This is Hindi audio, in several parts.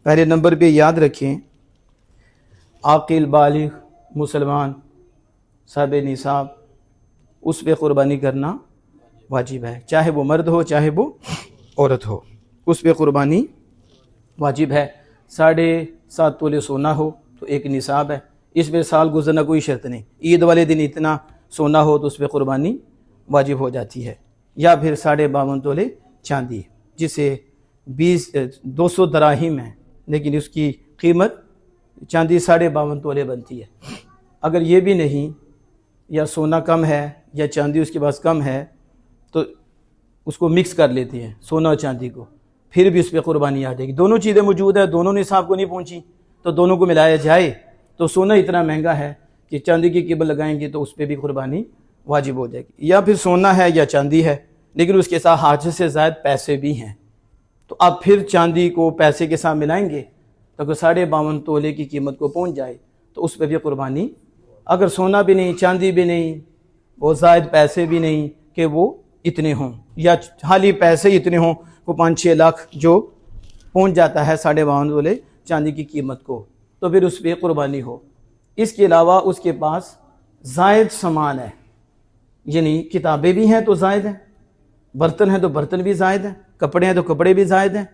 पहले नंबर पे याद रखें, आकिल बालिग मुसलमान साहब निसाब, उस पे क़ुरबानी करना वाजिब है, चाहे वो मर्द हो चाहे वो औरत हो, उस पे क़ुरबानी वाजिब है। 7.5 तोले सोना हो तो एक निसाब है, इस पे साल गुजरना कोई शर्त नहीं। ईद वाले दिन इतना सोना हो तो उस पर क़ुरबानी वाजिब हो जाती है। या फिर 52.5 तोले चांदी, जिसे 200 दराहिम है, लेकिन उसकी कीमत चांदी 52.5 तोले बनती है। अगर ये भी नहीं, या सोना कम है या चांदी उसके पास कम है, तो उसको मिक्स कर लेते हैं सोना और चांदी को, फिर भी उस पर क़ुरबानी आ जाएगी। दोनों चीज़ें मौजूद है, दोनों निसाब को नहीं पहुँची, तो दोनों को मिलाया जाए तो सोना इतना महंगा है कि चांदी की कीमत लगाएंगे तो उस पर भी क़ुरबानी वाजिब हो जाएगी। या फिर सोना है या चांदी है, लेकिन उसके साथ हाथ से ज़ायद पैसे भी हैं, तो आप फिर चांदी को पैसे के साथ मिलाएंगे तो अगर 52.5 तोले की कीमत को पहुँच जाए तो उस पर भी क़ुरबानी। अगर सोना भी नहीं, चांदी भी नहीं, वो ज़ायद पैसे भी नहीं कि वो इतने हों, या खाली पैसे इतने हों, वो 5-6 लाख जो पहुंच जाता है 52.5 तोले चांदी की कीमत को, तो फिर उस पर क़ुरबानी हो। इसके अलावा उसके पास ज़ायद सामान है, यानी किताबें भी हैं तो ज़ायद हैं, बर्तन हैं तो बर्तन भी ज़ायद हैं, कपड़े हैं तो कपड़े भी ज़ायद हैं,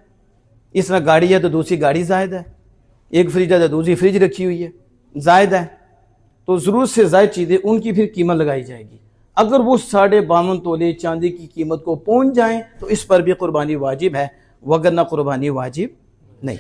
इस तरह गाड़ी है तो दूसरी गाड़ी ज़ायद है, एक फ्रिज है तो दूसरी फ्रिज रखी हुई है, ज़ायद है। तो ज़रूरत से ज़ायद चीज़ें, उनकी फिर कीमत लगाई जाएगी। अगर वो 52.5 तोले चांदी की कीमत को पहुंच जाएं तो इस पर भी क़ुरबानी वाजिब है, वगरना क़ुरबानी वाजिब नहीं।